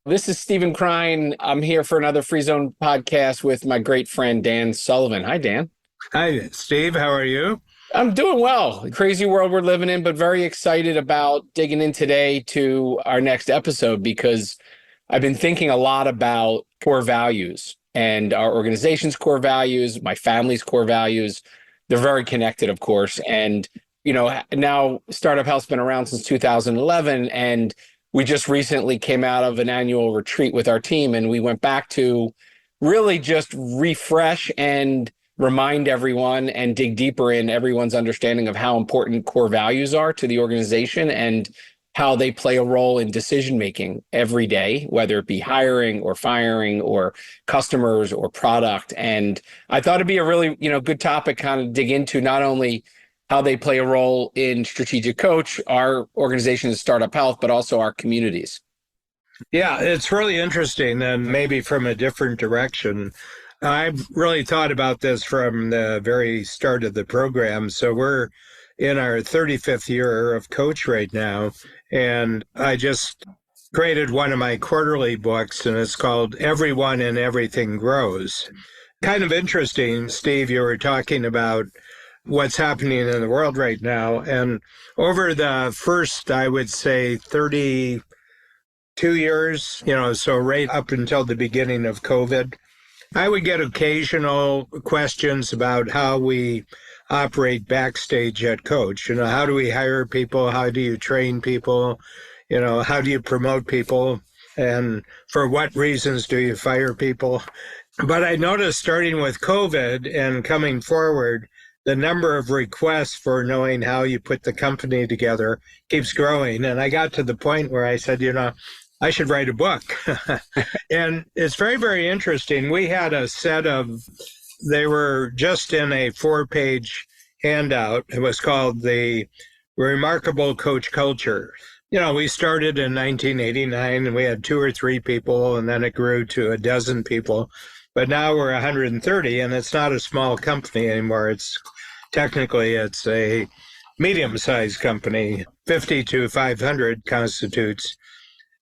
This is Stephen Krein. I'm here for another Free Zone podcast with my great friend Dan Sullivan. Hi, Dan. Hi, Steve. How are you? I'm doing well. Crazy world we're living in, but very excited about digging in today to our next episode because I've been thinking a lot about core values and our organization's core values, my family's core values. They're very connected, of course. And, now Startup Health's been around since 2011, and we just recently came out of an annual retreat with our team, and we went back to really just refresh and remind everyone and dig deeper in everyone's understanding of how important core values are to the organization and how they play a role in decision making every day, whether it be hiring or firing or customers or product. And I thought it'd be a really, good topic kind of dig into not only how they play a role in Strategic Coach, our organization is Startup Health, but also our communities. Yeah, it's really interesting and maybe from a different direction. I've really thought about this from the very start of the program. So we're in our 35th year of Coach right now. And I just created one of my quarterly books, and it's called Everyone and Everything Grows. Kind of interesting, Steve, you were talking about what's happening in the world right now. And over the first, I would say, 32 years, so right up until the beginning of COVID, I would get occasional questions about how we operate backstage at Coach. How do we hire people? How do you train people? How do you promote people? And for what reasons do you fire people? But I noticed starting with COVID and coming forward, the number of requests for knowing how you put the company together keeps growing. And I got to the point where I said, I should write a book. And it's very, very interesting. We had a set of, they were just in a 4-page handout. It was called The Remarkable Coach Culture. We started in 1989 and we had 2 or 3 people, and then it grew to a dozen people. But now we're 130, and it's not a small company anymore. Technically, it's a medium-sized company. 50 to 500 constitutes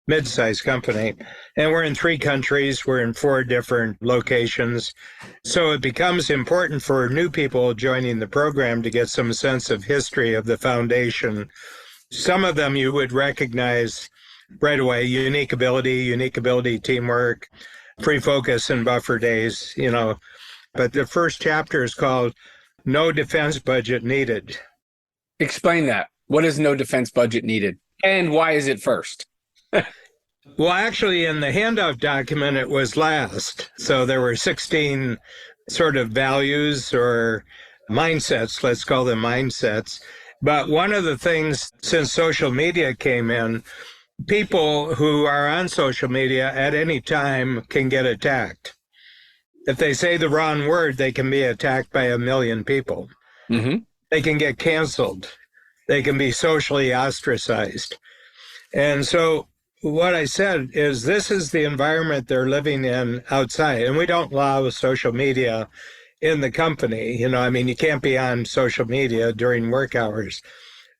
mid-sized company. And we're in 3 countries. We're in 4 different locations. So it becomes important for new people joining the program to get some sense of history of the foundation. Some of them you would recognize right away: unique ability, teamwork, pre-focus and buffer days, But the first chapter is called No Defense Budget Needed. Explain that. What is no defense budget needed? And why is it first? Well, actually, in the handout document, it was last. So there were 16 sort of values or mindsets, let's call them mindsets. But one of the things, since social media came in, people who are on social media at any time can get attacked. If they say the wrong word, they can be attacked by 1 million people. Mm-hmm. They can get canceled. They can be socially ostracized. And so what I said is, this is the environment they're living in outside. And we don't allow social media in the company. You can't be on social media during work hours.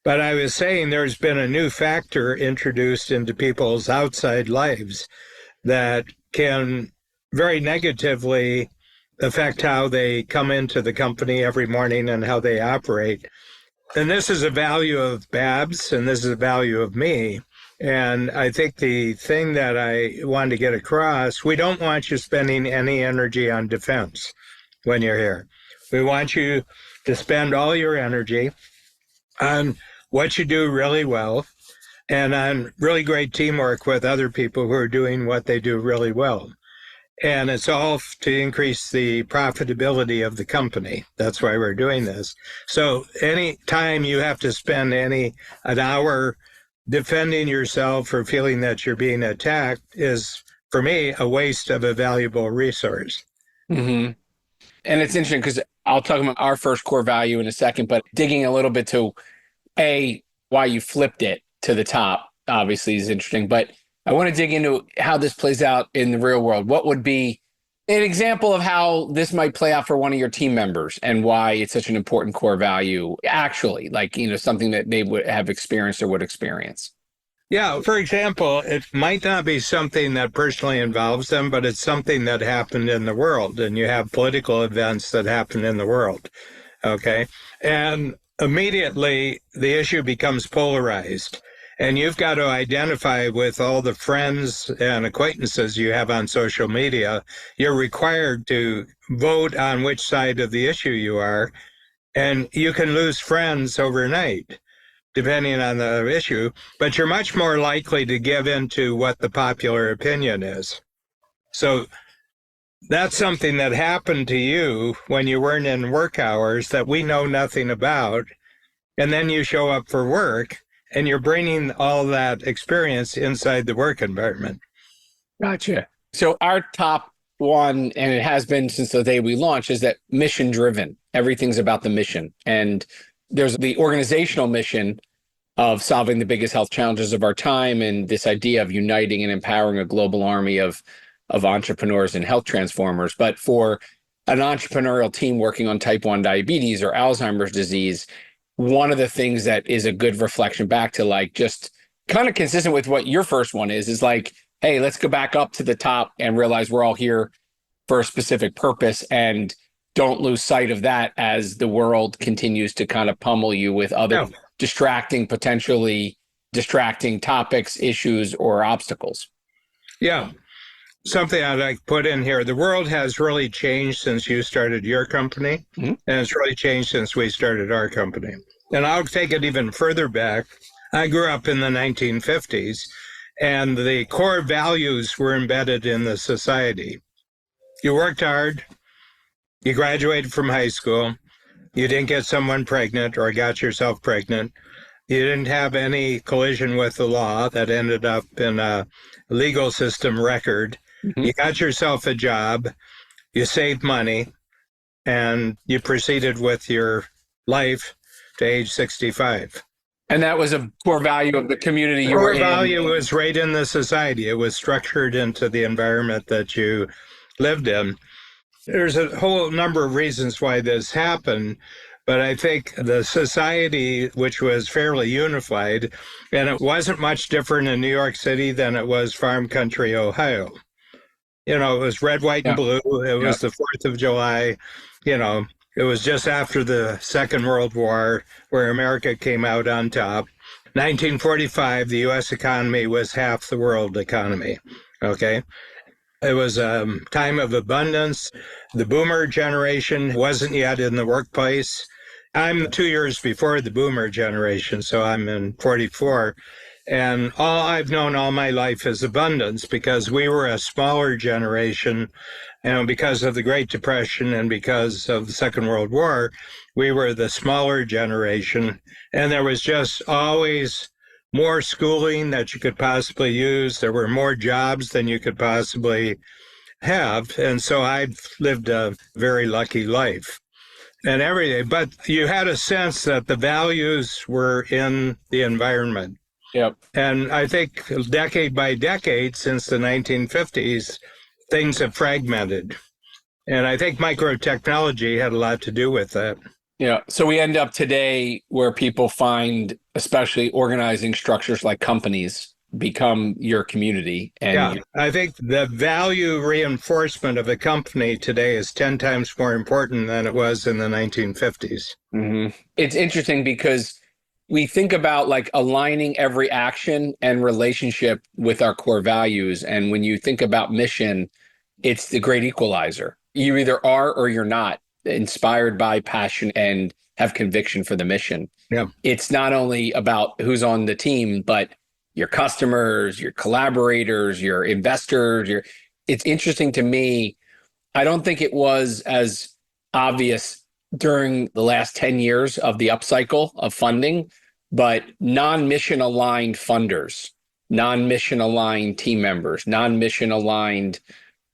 But I was saying there's been a new factor introduced into people's outside lives that can very negatively affect how they come into the company every morning and how they operate. And this is a value of Babs, and this is a value of me. And I think the thing that I want to get across, we don't want you spending any energy on defense when you're here. We want you to spend all your energy on what you do really well and on really great teamwork with other people who are doing what they do really well. And it's all to increase the profitability of the company. That's why we're doing this. So any time you have to spend an hour defending yourself or feeling that you're being attacked is, for me, a waste of a valuable resource. Mm-hmm. And it's interesting because I'll talk about our first core value in a second, but digging a little bit to why you flipped it to the top, obviously, is interesting. But I want to dig into how this plays out in the real world. What would be an example of how this might play out for one of your team members and why it's such an important core value, actually, something that they would have experienced or would experience? Yeah, for example, it might not be something that personally involves them, but it's something that happened in the world, and you have political events that happen in the world. Okay. And immediately the issue becomes polarized. And you've got to identify with all the friends and acquaintances you have on social media. You're required to vote on which side of the issue you are. And you can lose friends overnight, depending on the issue, but you're much more likely to give in to what the popular opinion is. So that's something that happened to you when you weren't in work hours that we know nothing about. And then you show up for work and you're bringing all that experience inside the work environment. Gotcha. So our top one, and it has been since the day we launched, is that mission driven. Everything's about the mission. And there's the organizational mission of solving the biggest health challenges of our time, and this idea of uniting and empowering a global army of entrepreneurs and health transformers. But for an entrepreneurial team working on type 1 diabetes or Alzheimer's disease, one of the things that is a good reflection back to, like, just kind of consistent with what your first one is like, hey, let's go back up to the top and realize we're all here for a specific purpose, and don't lose sight of that as the world continues to kind of pummel you with other potentially distracting topics, issues, or obstacles. Yeah. Something I'd like to put in here. The world has really changed since you started your company, and it's really changed since we started our company. And I'll take it even further back. I grew up in the 1950s, and the core values were embedded in the society. You worked hard, you graduated from high school, you didn't get someone pregnant or got yourself pregnant, you didn't have any collision with the law that ended up in a legal system record. You got yourself a job, you saved money, and you proceeded with your life to age 65. And that was a core value of the community you were in. Core value was right in the society. It was structured into the environment that you lived in. There's a whole number of reasons why this happened, but I think the society, which was fairly unified, and it wasn't much different in New York City than it was farm country Ohio. You know, it was red, white, and blue. It was the 4th of July. You know, it was just after the Second World War where America came out on top. 1945, the U.S. economy was half the world economy. Okay. It was a time of abundance. The boomer generation wasn't yet in the workplace. I'm 2 years before the boomer generation, so I'm in 44. And all I've known all my life is abundance because we were a smaller generation. And because of the Great Depression and because of the Second World War, we were the smaller generation. And there was just always more schooling that you could possibly use. There were more jobs than you could possibly have. And so I've lived a very lucky life and everything. But you had a sense that the values were in the environment. Yep. And I think decade by decade since the 1950s, things have fragmented. And I think microtechnology had a lot to do with that. Yeah. So we end up today where people find, especially organizing structures like companies, become your community. And I think the value reinforcement of a company today is 10 times more important than it was in the 1950s. It's interesting because we think about like aligning every action and relationship with our core values. And when you think about mission, it's the great equalizer. You either are or you're not inspired by passion and have conviction for the mission. Yeah. It's not only about who's on the team, but your customers, your collaborators, your investors. It's interesting to me. I don't think it was as obvious during the last 10 years of the upcycle of funding, but non-mission aligned funders, non-mission aligned team members, non-mission aligned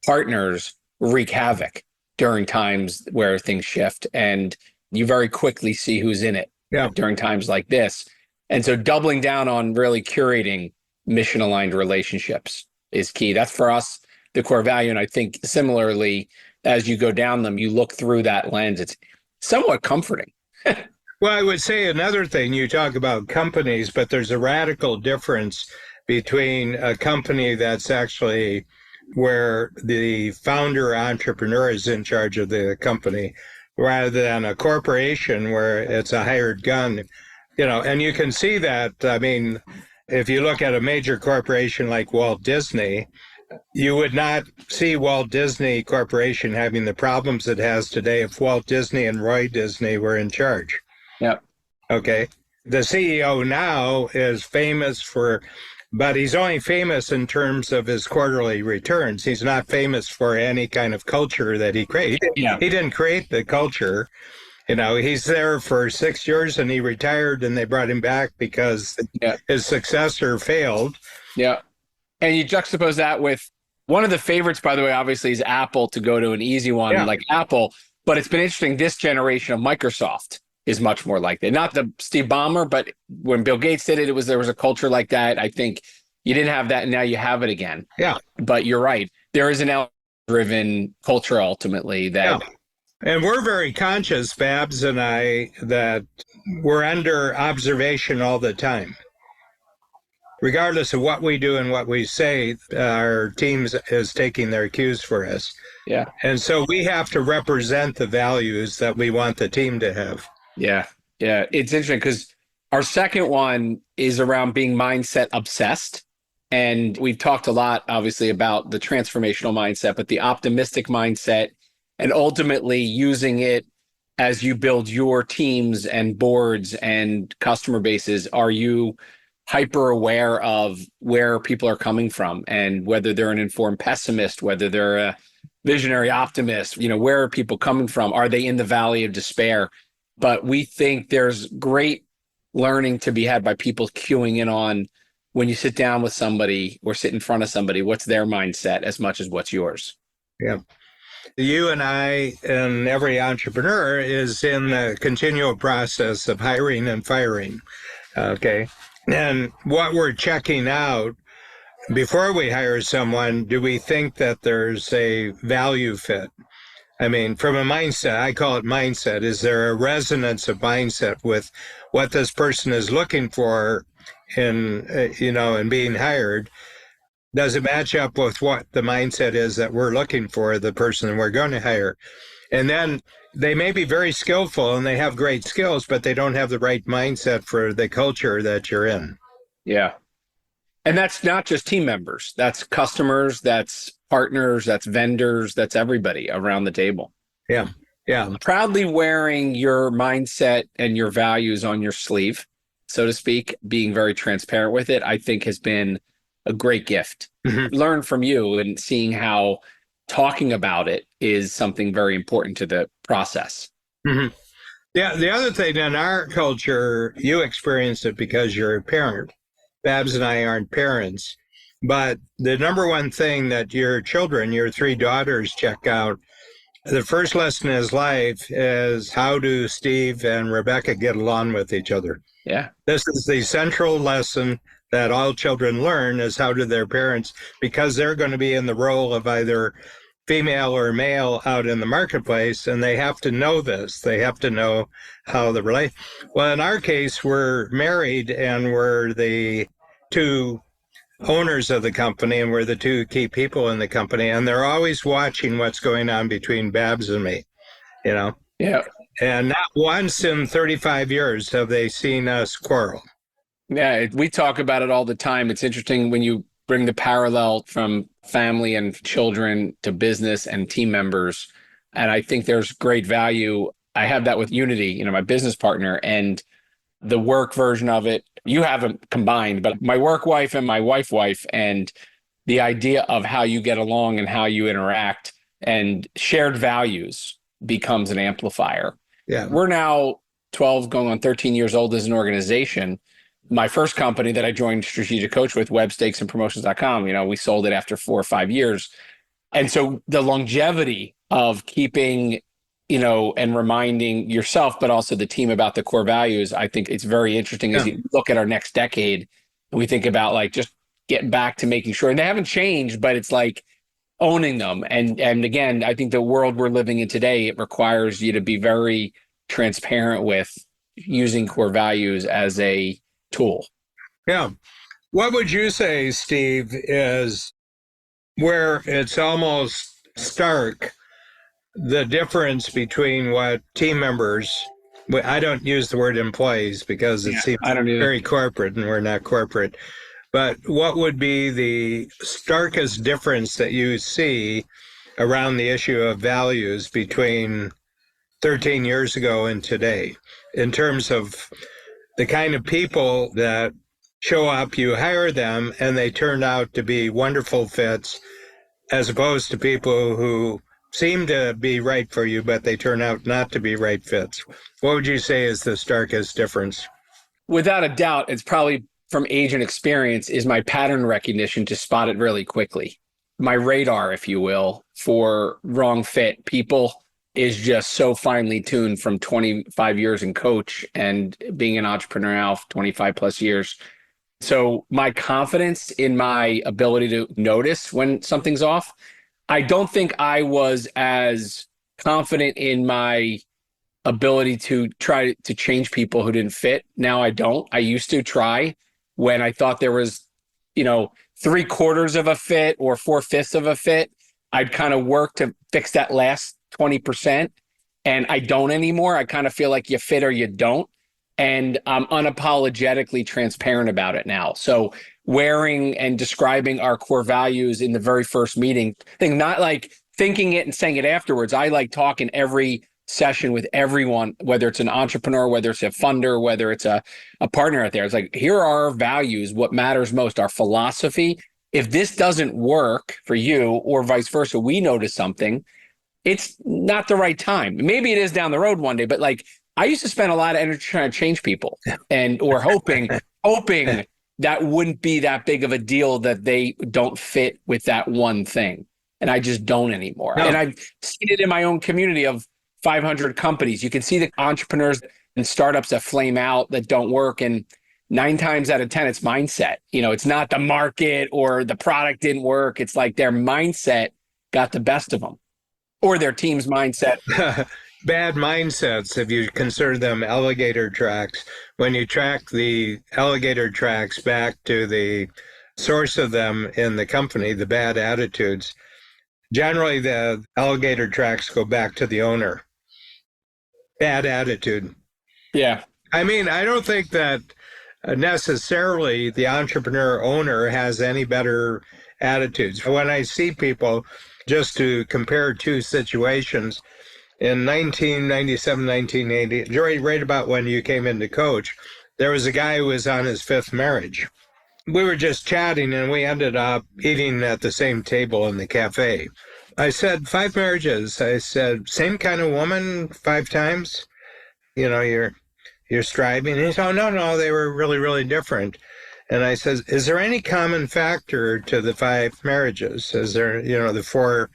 partners wreak havoc during times where things shift. And you very quickly see who's in it during times like this. And so doubling down on really curating mission aligned relationships is key. That's for us, the core value. And I think similarly, as you go down them, you look through that lens, it's somewhat comforting. Well, I would say another thing, you talk about companies, but there's a radical difference between a company that's actually where the founder entrepreneur is in charge of the company rather than a corporation where it's a hired gun, and you can see that. I mean, if you look at a major corporation like Walt Disney, you would not see Walt Disney Corporation having the problems it has today if Walt Disney and Roy Disney were in charge. Yeah. Okay. The CEO now is famous but he's only famous in terms of his quarterly returns. He's not famous for any kind of culture that he created. Yeah. He didn't create the culture. He's there for 6 years and he retired and they brought him back because his successor failed. Yeah. And you juxtapose that with one of the favorites, by the way, obviously is Apple, to go to an easy one like Apple. But it's been interesting. This generation of Microsoft is much more like that. Not the Steve Ballmer, but when Bill Gates did it, there was a culture like that. I think you didn't have that, and now you have it again. Yeah. But you're right. There is an driven culture ultimately that. Yeah. And we're very conscious, Babs and I, that we're under observation all the time. Regardless of what we do and what we say, our teams is taking their cues for us. Yeah. And so we have to represent the values that we want the team to have. Yeah. Yeah. It's interesting because our second one is around being mindset obsessed. And we've talked a lot, obviously, about the transformational mindset, but the optimistic mindset, and ultimately using it as you build your teams and boards and customer bases. Are you hyper aware of where people are coming from and whether they're an informed pessimist, whether they're a visionary optimist? Where are people coming from? Are they in the valley of despair? But we think there's great learning to be had by people queuing in on, when you sit down with somebody or sit in front of somebody, what's their mindset as much as what's yours? Yeah. You and I and every entrepreneur is in the continual process of hiring and firing. Okay. And what we're checking out before we hire someone, do we think that there's a value fit? I mean, from a mindset, I call it mindset. Is there a resonance of mindset with what this person is looking for in being hired? Does it match up with what the mindset is that we're looking for, the person we're going to hire? And then they may be very skillful and they have great skills, but they don't have the right mindset for the culture that you're in. Yeah. And that's not just team members. That's customers, that's partners, that's vendors, that's everybody around the table. Yeah. Yeah. Proudly wearing your mindset and your values on your sleeve, so to speak, being very transparent with it, I think has been a great gift. Mm-hmm. Learn from you and seeing how talking about it is something very important to the process. Mm-hmm. Yeah. The other thing in our culture, you experience it because you're a parent. Babs and I aren't parents, but the number one thing that your children, your 3 daughters, check out, the first lesson in life is, how do Steve and Rebecca get along with each other? Yeah. This is the central lesson that all children learn, is how do their parents, because they're going to be in the role of either female or male out in the marketplace, and they have to know this. They have to know how the relate. Well, in our case, we're married and we're the 2 owners of the company and we're the 2 key people in the company, and they're always watching what's going on between Babs and me, Yeah. And not once in 35 years have they seen us quarrel. Yeah, we talk about it all the time. It's interesting when you bring the parallel from family and children to business and team members. And I think there's great value. I have that with Unity, my business partner, and the work version of it. You haven't combined, but my work wife and my wife, and the idea of how you get along and how you interact and shared values becomes an amplifier. Yeah. We're now 12 going on 13 years old as an organization. My first company that I joined Strategic Coach with, webstakesandpromotions.com, we sold it after 4 or 5 years. And so the longevity of keeping, and reminding yourself, but also the team about the core values, I think it's very interesting as you look at our next decade and we think about just getting back to making sure, and they haven't changed, but it's owning them. And again, I think the world we're living in today, it requires you to be very transparent with using core values as a tool. Yeah. What would you say, Steve, is where it's almost stark, the difference between what team members, I don't use the word employees because it Yeah, seems I don't either. very corporate and we're not corporate, but what would be the starkest difference that you see around the issue of values between 13 years ago and today in terms of the kind of people that show up, you hire them, and they turn out to be wonderful fits, as opposed to people who seem to be right for you, but they turn out not to be right fits? What would you say is the starkest difference? Without a doubt, it's probably from age and experience is my pattern recognition to spot it really quickly. My radar, if you will, for wrong fit people is just so finely tuned from 25 years in coach and being an entrepreneur now for 25 plus years. So my confidence in my ability to notice when something's off, I don't think I was as confident in my ability to try to change people who didn't fit. Now I don't. I used to try when I thought there was, 3/4 of a fit or 4/5 of a fit. I'd kind of work to fix that last 20%. And I don't anymore. I kind of feel like you fit or you don't. And I'm unapologetically transparent about it now. So wearing and describing our core values in the very first meeting, not like thinking it and saying it afterwards. I like talking every session with everyone, whether it's an entrepreneur, whether it's a funder, whether it's a partner out there. It's like, here are our values, what matters most, our philosophy. If this doesn't work for you or vice versa, we notice something, it's not the right time. Maybe it is down the road one day, but like I used to spend a lot of energy trying to change people or hoping that wouldn't be that big of a deal that they don't fit with that one thing. And I just don't anymore. No. And I've seen it in my own community of 500 companies. You can see the entrepreneurs and startups that flame out that don't work. And 9 times out of 10, it's mindset. It's not the market or the product didn't work. It's like their mindset got the best of them or their team's mindset. Bad mindsets, if you consider them alligator tracks, when you track the alligator tracks back to the source of them in the company, the bad attitudes, generally the alligator tracks go back to the owner. Bad attitude. Yeah. I mean, I don't think that necessarily the entrepreneur owner has any better attitudes. When I see people, just to compare two situations, in 1997, 1980, right about when you came into coach, there was a guy who was on his 5th marriage. We were just chatting and we ended up eating at the same table in the cafe. I said, 5 marriages. I said, same kind of woman 5 times? You're striving. And he said, oh, no, they were really, really different. And I said, is there any common factor to the 5 marriages? Is there, the 4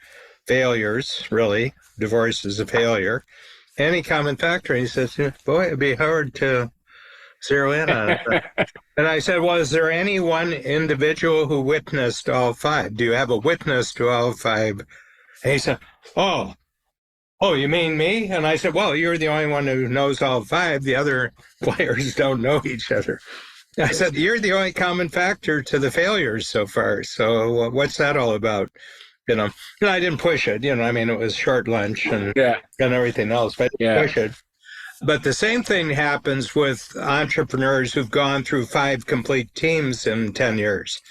failures, really? Divorce is a failure. Any common factor? And he says, boy, it'd be hard to zero in on it. And I said, well, is there any one individual who witnessed all 5? Do you have a witness to all 5? And he said, oh, you mean me? And I said, well, you're the only one who knows all 5. The other players don't know each other. I said, you're the only common factor to the failures so far. So what's that all about? I didn't push it. It was short lunch and everything else, but I didn't push it. But the same thing happens with entrepreneurs who've gone through 5 complete teams in 10 years.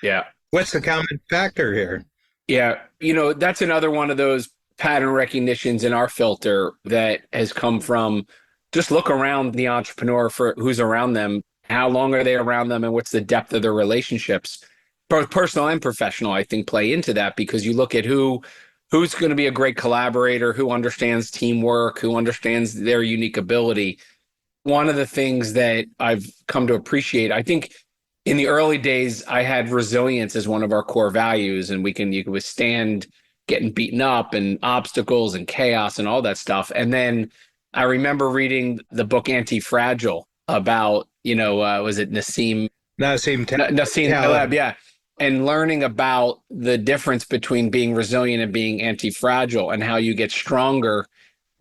Yeah. What's the common factor here? Yeah. That's another one of those pattern recognitions in our filter that has come from just look around the entrepreneur for who's around them. How long are they around them and what's the depth of their relationships? Both personal and professional, I think, play into that because you look at who's going to be a great collaborator, who understands teamwork, who understands their unique ability. One of the things that I've come to appreciate, I think in the early days, I had resilience as one of our core values, and you can withstand getting beaten up and obstacles and chaos and all that stuff. And then I remember reading the book Anti-Fragile about, was it Nassim Taleb, yeah. And learning about the difference between being resilient and being anti-fragile and how you get stronger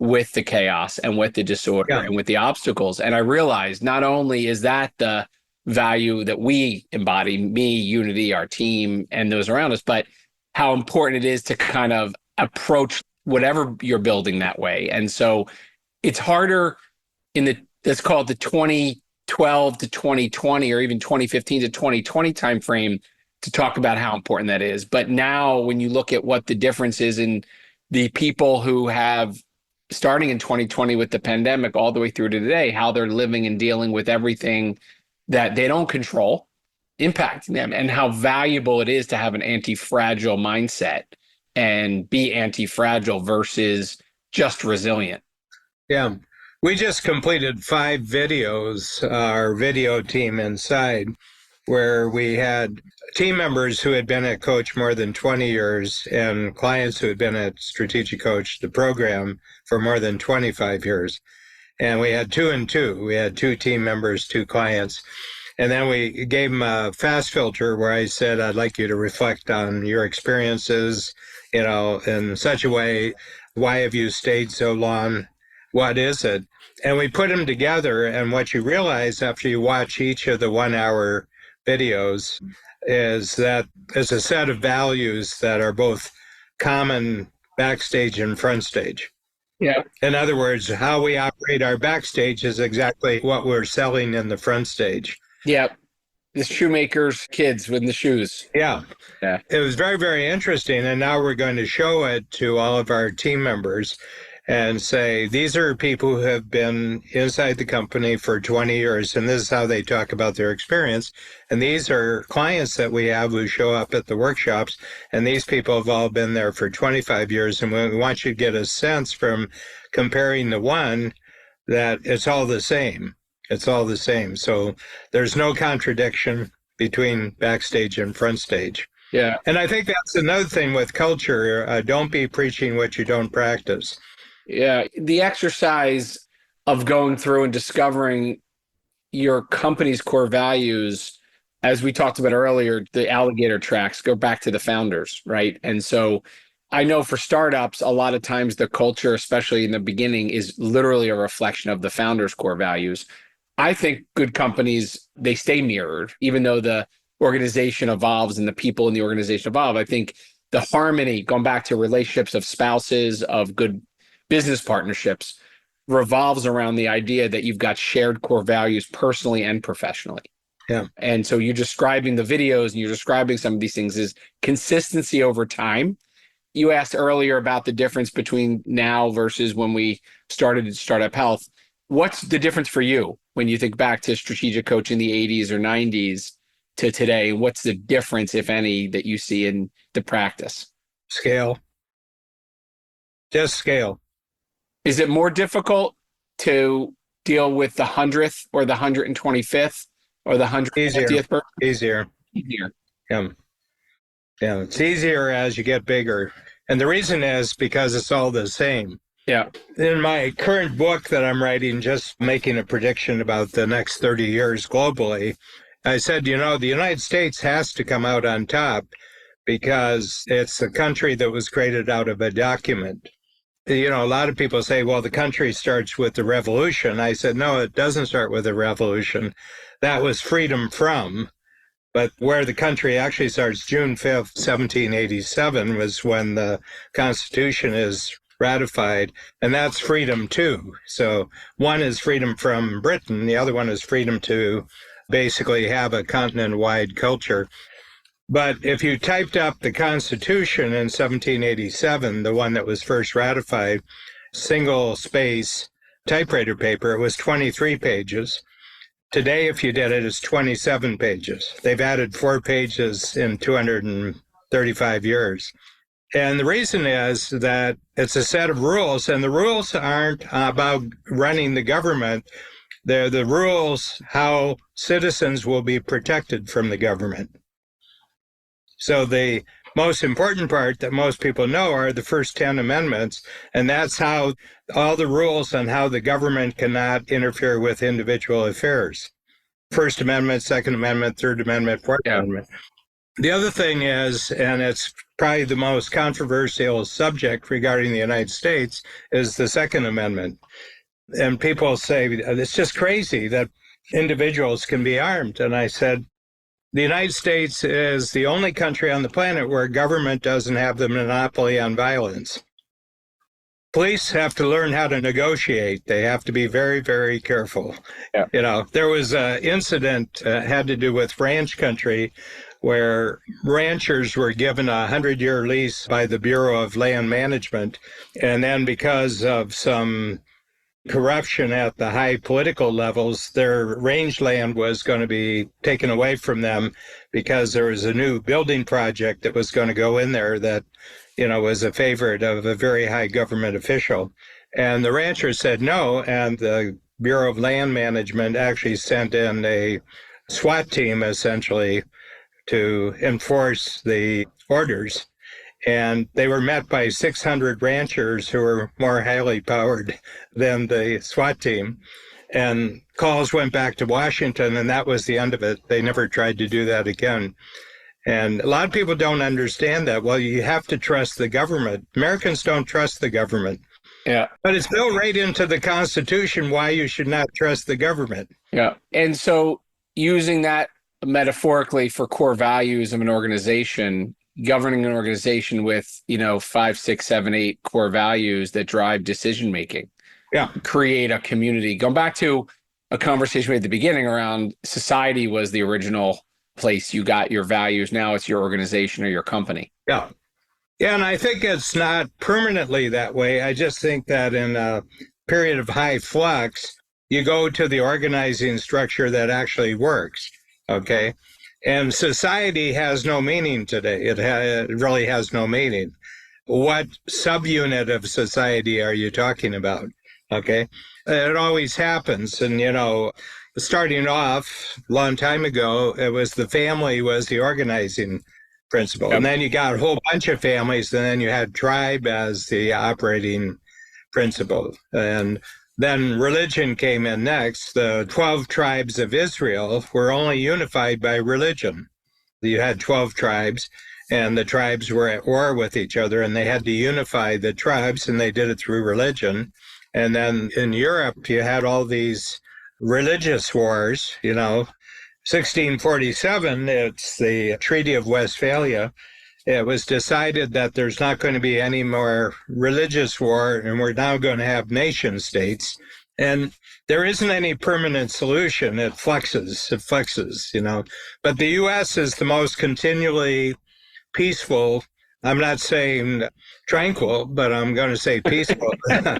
with the chaos and with the disorder Yeah. and with the obstacles. And I realized not only is that the value that we embody, me, Unity, our team, and those around us, but how important it is to kind of approach whatever you're building that way. And so it's harder in the, let's call it the 2012 to 2020 or even 2015 to 2020 timeframe to talk about how important that is. But now when you look at what the difference is in the people who have, starting in 2020 with the pandemic all the way through to today, how they're living and dealing with everything that they don't control impacting them, and how valuable it is to have an anti-fragile mindset and be anti-fragile versus just resilient. Yeah. We just completed 5 videos, our video team inside, where we had team members who had been at Coach more than 20 years and clients who had been at Strategic Coach, the program, for more than 25 years. And we had 2 and 2. We had 2 team members, 2 clients. And then we gave them a fast filter where I said, I'd like you to reflect on your experiences, in such a way. Why have you stayed so long? What is it? And we put them together. And what you realize after you watch each of the 1-hour videos is that there's a set of values that are both common backstage and front stage. Yeah. In other words, how we operate our backstage is exactly what we're selling in the front stage. Yeah. The shoemaker's kids with the shoes. Yeah. Yeah. It was very, very interesting. And now we're going to show it to all of our team members and say, these are people who have been inside the company for 20 years, and this is how they talk about their experience. And these are clients that we have who show up at the workshops, and these people have all been there for 25 years. And we want you to get a sense from comparing the one that it's all the same. It's all the same. So there's no contradiction between backstage and front stage. Yeah. And I think that's another thing with culture. Don't be preaching what you don't practice. Yeah. The exercise of going through and discovering your company's core values, as we talked about earlier, the alligator tracks go back to the founders, right? And so I know for startups, a lot of times the culture, especially in the beginning, is literally a reflection of the founders' core values. I think good companies, they stay mirrored, even though the organization evolves and the people in the organization evolve. I think the harmony, going back to relationships of spouses, of good business partnerships, revolves around the idea that you've got shared core values personally and professionally. Yeah. And so you're describing the videos and you're describing some of these things as consistency over time. You asked earlier about the difference between now versus when we started Startup Health. What's the difference for you when you think back to strategic coach in the 80s or 90s to today? What's the difference, if any, that you see in the practice? Scale. Just scale. Is it more difficult to deal with the 100th or the 125th or the 150th person? Easier. Easier. Yeah. Yeah. It's easier as you get bigger. And the reason is because it's all the same. Yeah. In my current book that I'm writing, just making a prediction about the next 30 years globally, I said, the United States has to come out on top because it's a country that was created out of a document. A lot of people say, well, the country starts with the revolution. I said, no, it doesn't start with a revolution. That was freedom from. But where the country actually starts, June 5th, 1787, was when the Constitution is ratified, and that's freedom too. So one is freedom from Britain, the other one is freedom to basically have a continent-wide culture. But if you typed up the Constitution in 1787, the one that was first ratified, single space typewriter paper, it was 23 pages. Today, if you did it, it's 27 pages. They've added 4 pages in 235 years. And the reason is that it's a set of rules, and the rules aren't about running the government. They're the rules how citizens will be protected from the government. So the most important part that most people know are the first 10 amendments, and that's how all the rules on how the government cannot interfere with individual affairs. First Amendment, Second Amendment, Third Amendment, Fourth Amendment. The other thing is, and it's probably the most controversial subject regarding the United States, is the Second Amendment. And people say, it's just crazy that individuals can be armed. And I said, the United States is the only country on the planet where government doesn't have the monopoly on violence. Police have to learn how to negotiate. They have to be very, very careful. Yeah. There was an incident had to do with ranch country where ranchers were given a 100-year lease by the Bureau of Land Management. And then because of some corruption at the high political levels, their rangeland was going to be taken away from them because there was a new building project that was going to go in there that, was a favorite of a very high government official. And the ranchers said no, and the Bureau of Land Management actually sent in a SWAT team, essentially, to enforce the orders. And they were met by 600 ranchers who were more highly powered than the SWAT team. And calls went back to Washington, and that was the end of it. They never tried to do that again. And a lot of people don't understand that. Well, you have to trust the government. Americans don't trust the government. Yeah. But it's built right into the Constitution why you should not trust the government. Yeah. And so using that metaphorically for core values of an organization, governing an organization with, 5, 6, 7, 8 core values that drive decision making. Yeah. Create a community. Going back to a conversation we had at the beginning around society was the original place you got your values. Now it's your organization or your company. Yeah. Yeah, and I think it's not permanently that way. I just think that in a period of high flux, you go to the organizing structure that actually works. Okay. And society has no meaning today. It really has no meaning. What subunit of society are you talking about? Okay. It always happens. And, starting off a long time ago, it was the family was the organizing principle. Yep. And then you got a whole bunch of families, and then you had tribe as the operating principle. And then religion came in next. The 12 tribes of Israel were only unified by religion. You had 12 tribes, and the tribes were at war with each other, and they had to unify the tribes, and they did it through religion. And then in Europe, you had all these religious wars, 1647, it's the Treaty of Westphalia. It was decided that there's not going to be any more religious war, and we're now going to have nation states. And there isn't any permanent solution. It fluxes, But the U.S. is the most continually peaceful. I'm not saying tranquil, but I'm going to say peaceful. I'm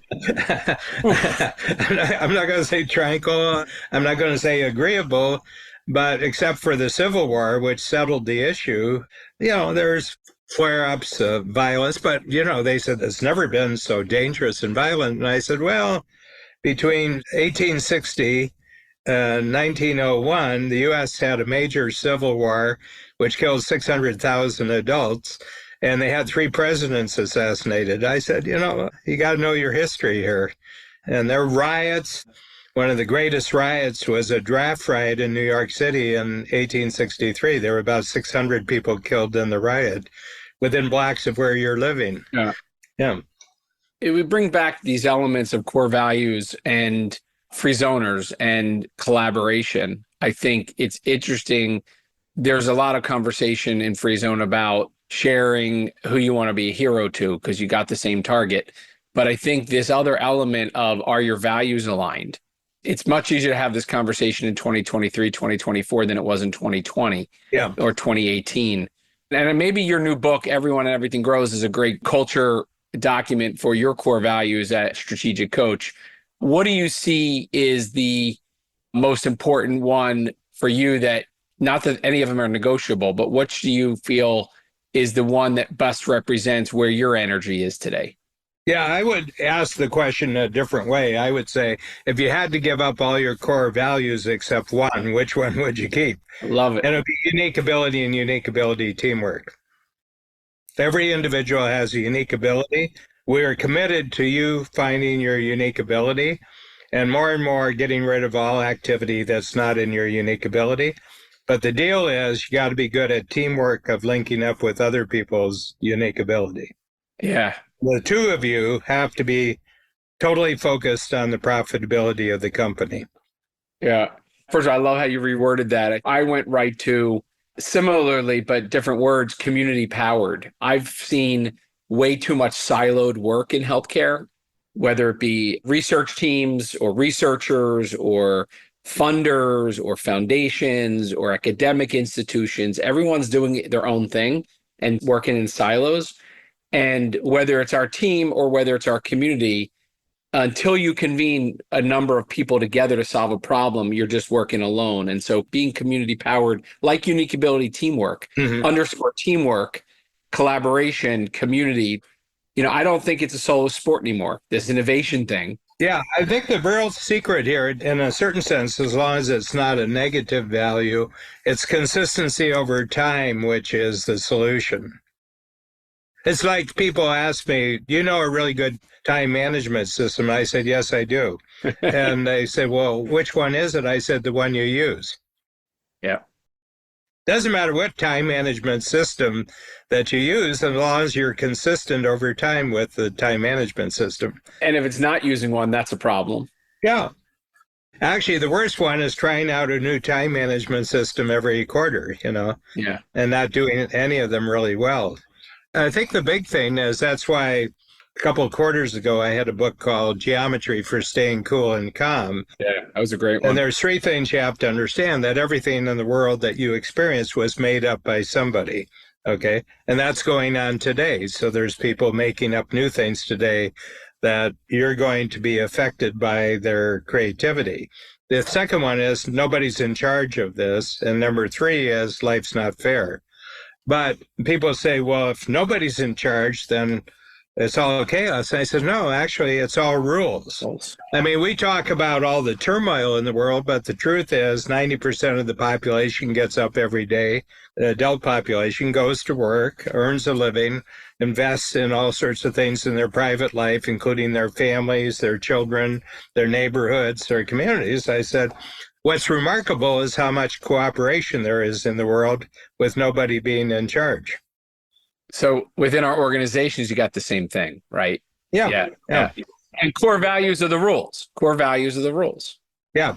not going to say tranquil. I'm not going to say agreeable. But except for the Civil War, which settled the issue, there's flare-ups of violence. But, they said it's never been so dangerous and violent. And I said, well, between 1860 and 1901, the U.S. had a major civil war, which killed 600,000 adults. And they had 3 presidents assassinated. I said, you got to know your history here. And there were riots. One of the greatest riots was a draft riot in New York City in 1863. There were about 600 people killed in the riot within blocks of where you're living. Yeah. Yeah. It would bring back these elements of core values and free zoners and collaboration. I think it's interesting. There's a lot of conversation in Free Zone about sharing who you want to be a hero to because you got the same target. But I think this other element of are your values aligned? It's much easier to have this conversation in 2023, 2024 than it was in 2020 or 2018. And maybe your new book, Everyone and Everything Grows, is a great culture document for your core values at Strategic Coach. What do you see is the most important one for you that, not that any of them are negotiable, but what do you feel is the one that best represents where your energy is today? Yeah, I would ask the question a different way. I would say, if you had to give up all your core values except one, which one would you keep? Love it. And it would be unique ability and unique ability teamwork. Every individual has a unique ability. We are committed to you finding your unique ability and more getting rid of all activity that's not in your unique ability. But the deal is you got to be good at teamwork of linking up with other people's unique ability. Yeah. The two of you have to be totally focused on the profitability of the company. Yeah. First of all, I love how you reworded that. I went right to similarly, but different words, community powered. I've seen way too much siloed work in healthcare, whether it be research teams or researchers or funders or foundations or academic institutions. Everyone's doing their own thing and working in silos. And whether it's our team or whether it's our community, until you convene a number of people together to solve a problem, you're just working alone. And so being community powered, like unique ability teamwork, underscore teamwork, collaboration, community, I don't think it's a solo sport anymore. This innovation thing. Yeah, I think the real secret here, in a certain sense, as long as it's not a negative value, it's consistency over time, which is the solution. It's like people ask me, do you know a really good time management system? I said, yes, I do. And they said, well, which one is it? I said, the one you use. Yeah. Doesn't matter what time management system that you use, as long as you're consistent over time with the time management system. And if it's not using one, that's a problem. Yeah. Actually, the worst one is trying out a new time management system every quarter, Yeah. and not doing any of them really well. I think the big thing is that's why a couple of quarters ago, I had a book called Geometry for Staying Cool and Calm. Yeah, that was a great one. And there's three things you have to understand: that everything in the world that you experience was made up by somebody. Okay. And that's going on today. So there's people making up new things today that you're going to be affected by their creativity. The second one is nobody's in charge of this. And number three is life's not fair. But people say, well, if nobody's in charge, then it's all chaos. And I said, no, actually, it's all rules. I mean, we talk about all the turmoil in the world, but the truth is 90% of the population gets up every day. The adult population goes to work, earns a living, invests in all sorts of things in their private life, including their families, their children, their neighborhoods, their communities. I said, what's remarkable is how much cooperation there is in the world with nobody being in charge. So within our organizations, you got the same thing, right? Yeah. And core values are the rules. Core values are the rules. Yeah.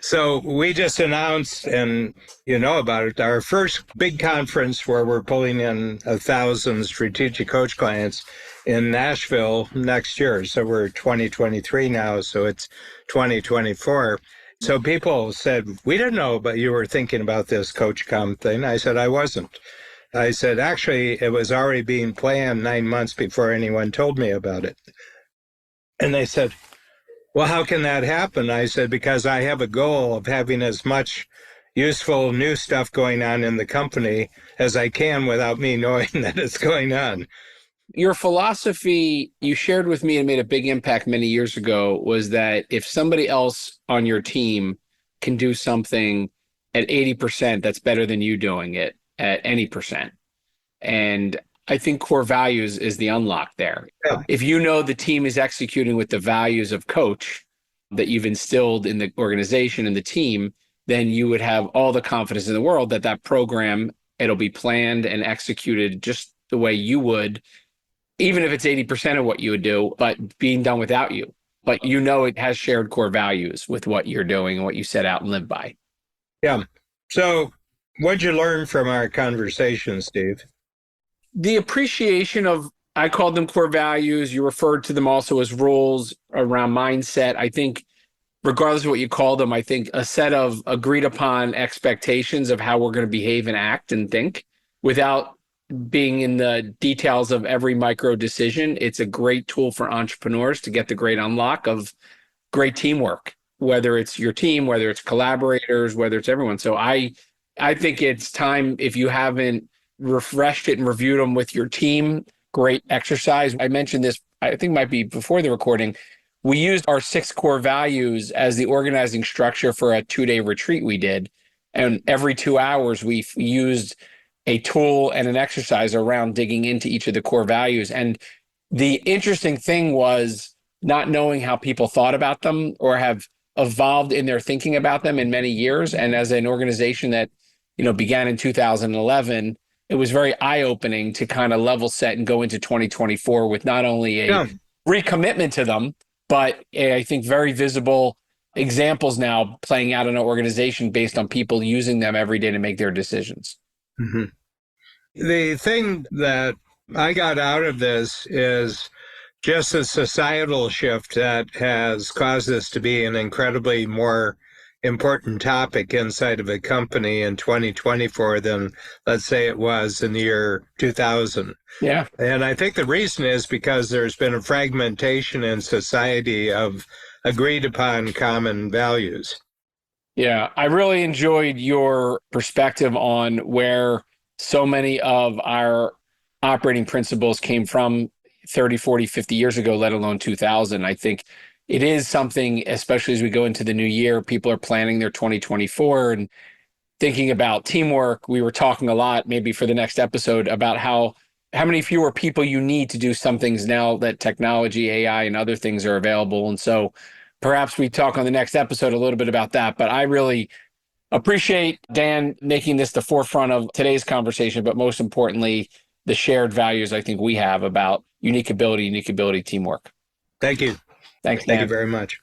So we just announced, and you know about it, our first big conference where we're pulling in 1,000 strategic coach clients in Nashville next year. So we're 2023 now, so it's 2024. So people said, we didn't know, but you were thinking about this Coach Com thing. I said, I wasn't. I said, actually, it was already being planned 9 months before anyone told me about it. And they said, well, how can that happen? I said, because I have a goal of having as much useful new stuff going on in the company as I can without me knowing that it's going on. Your philosophy you shared with me and made a big impact many years ago was that if somebody else on your team can do something at 80%, that's better than you doing it at any percent. And I think core values is the unlock there. Yeah. If you know the team is executing with the values of coach that you've instilled in the organization and the team, then you would have all the confidence in the world that that program, it'll be planned and executed just the way you would, even if it's 80% of what you would do, but being done without you. But you know it has shared core values with what you're doing and what you set out and live by. Yeah. So what'd you learn from our conversation, Steve? The appreciation of, I called them core values. You referred to them also as rules around mindset. I think regardless of what you call them, I think a set of agreed upon expectations of how we're going to behave and act and think without being in the details of every micro decision. It's a great tool for entrepreneurs to get the great unlock of great teamwork, whether it's your team, whether it's collaborators, whether it's everyone. So I think it's time, if you haven't refreshed it and reviewed them with your team, great exercise. I mentioned this, I think it might be before the recording. We used our 6 core values as the organizing structure for a 2-day retreat we did. And every 2 hours, we used a tool and an exercise around digging into each of the core values. And the interesting thing was not knowing how people thought about them or have evolved in their thinking about them in many years. And as an organization that began in 2011, it was very eye-opening to kind of level set and go into 2024 with not only a Yeah. recommitment to them, but I think very visible examples now playing out in an organization based on people using them every day to make their decisions. hmm The thing that I got out of this is just a societal shift that has caused this to be an incredibly more important topic inside of a company in 2024 than, let's say, it was in the year 2000. Yeah. And I think the reason is because there's been a fragmentation in society of agreed upon common values. Yeah, I really enjoyed your perspective on where so many of our operating principles came from 30, 40, 50 years ago, let alone 2000. I think it is something, especially as we go into the new year, people are planning their 2024 and thinking about teamwork. We were talking a lot, maybe for the next episode, about how many fewer people you need to do some things now that technology, AI, and other things are available. And so perhaps we talk on the next episode a little bit about that. But I really appreciate Dan making this the forefront of today's conversation, but most importantly, the shared values I think we have about unique ability, teamwork. Thank you. Thanks, Thank you Dan. very much.